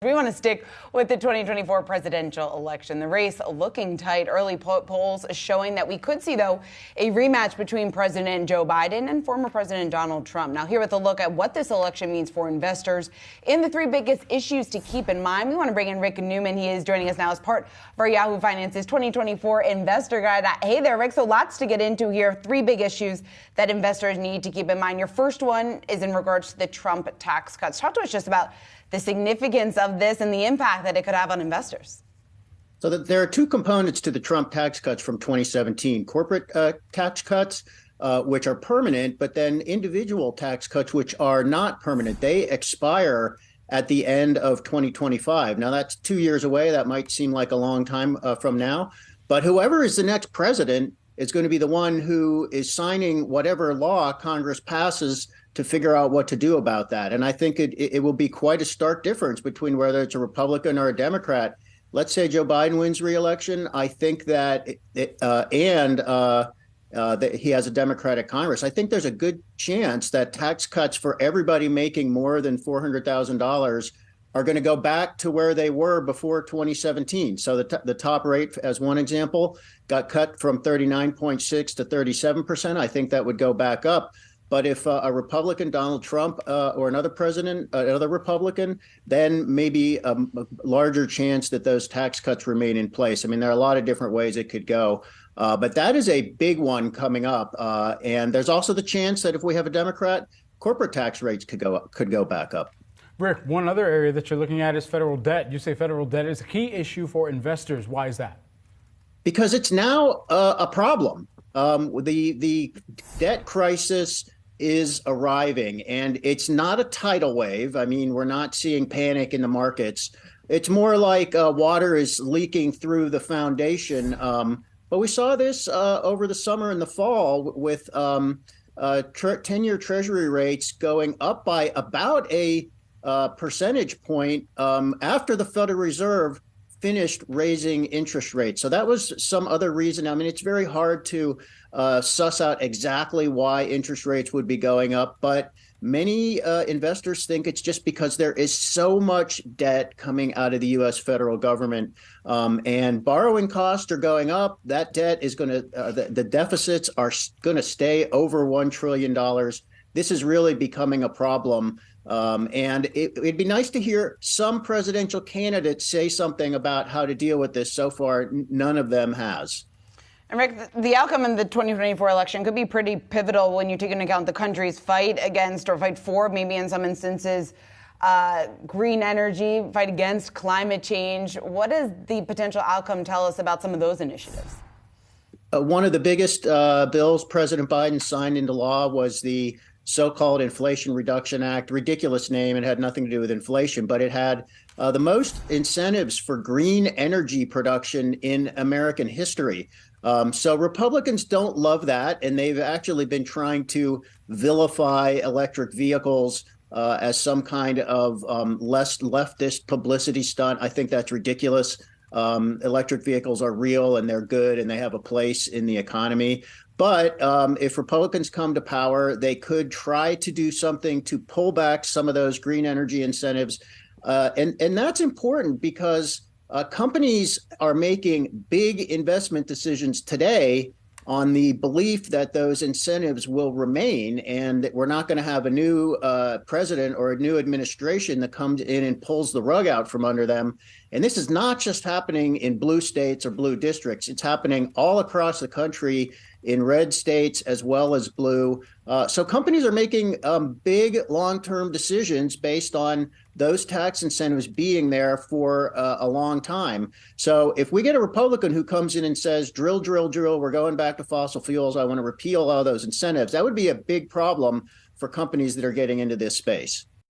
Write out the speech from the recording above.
We want to stick with the 2024 presidential election. The race looking tight. Early polls showing that we could see, though, a rematch between President Joe Biden and former President Donald Trump. Now, here with a look at what this election means for investors and the three biggest issues to keep in mind, we want to bring in Rick Newman. He is joining us now as part of our Yahoo Finance's 2024 Investor Guide. Hey there, Rick. So lots to get into here. Three big issues that investors need to keep in mind. Your first one is in regards to the Trump tax cuts. Talk to us just about the significance of this and the impact that it could have on investors. So there are two components to the Trump tax cuts from 2017. Corporate tax cuts, which are permanent, but then individual tax cuts, which are not permanent. They expire at the end of 2025. Now, that's 2 years away. That might seem like a long time from now. But whoever is the next president is going to be the one who is signing whatever law Congress passes to figure out what to do about that. And I think it will be quite a stark difference between whether it's a Republican or a Democrat. Let's say Joe Biden wins re-election. I think that that he has a Democratic Congress. I think there's a good chance that tax cuts for everybody making more than $400,000 are going to go back to where they were before 2017. So the top rate, as one example, got cut from 39.6 to 37%. I think that would go back up. But if a Republican, Donald Trump, or another president, another Republican, then maybe a larger chance that those tax cuts remain in place. I mean, there are a lot of different ways it could go. But that is a big one coming up. And there's also the chance that if we have a Democrat, corporate tax rates could go back up. Rick, one other area that you're looking at is federal debt. You say federal debt is a key issue for investors. Why is that? Because it's now a problem. The debt crisis is arriving, and it's not a tidal wave. I mean, we're not seeing panic in the markets. It's more like water is leaking through the foundation. But we saw this over the summer and the fall with 10-year Treasury rates going up by about a percentage point after the Federal Reserve finished raising interest rates. So that was some other reason. I mean, it's very hard to suss out exactly why interest rates would be going up, but many investors think it's just because there is so much debt coming out of the U.S. federal government, and borrowing costs are going up. That debt is going to, the deficits are going to stay over $1 trillion. This is really becoming a problem. And it'd be nice to hear some presidential candidates say something about how to deal with this. So far, none of them has. And Rick, the outcome in the 2024 election could be pretty pivotal when you take into account the country's fight against, or fight for, maybe in some instances, green energy, fight against climate change. What does the potential outcome tell us about some of those initiatives? One of the biggest bills President Biden signed into law was the so-called Inflation Reduction Act. Ridiculous name. It had nothing to do with inflation, but it had the most incentives for green energy production in American history. So Republicans don't love that, and they've actually been trying to vilify electric vehicles as some kind of less leftist publicity stunt. I think that's ridiculous. Electric vehicles are real, and they're good, and they have a place in the economy. But if Republicans come to power, they could try to do something to pull back some of those green energy incentives. And that's important because companies are making big investment decisions today on the belief that those incentives will remain, and that we're not going to have a new president or a new administration that comes in and pulls the rug out from under them. And this is not just happening in blue states or blue districts. It's happening all across the country in red states as well as blue. So companies are making big long-term decisions based on those tax incentives being there for a long time. So if we get a Republican who comes in and says, drill, drill, drill, we're going back to fossil fuels, I want to repeal all those incentives, that would be a big problem for companies that are getting into this space.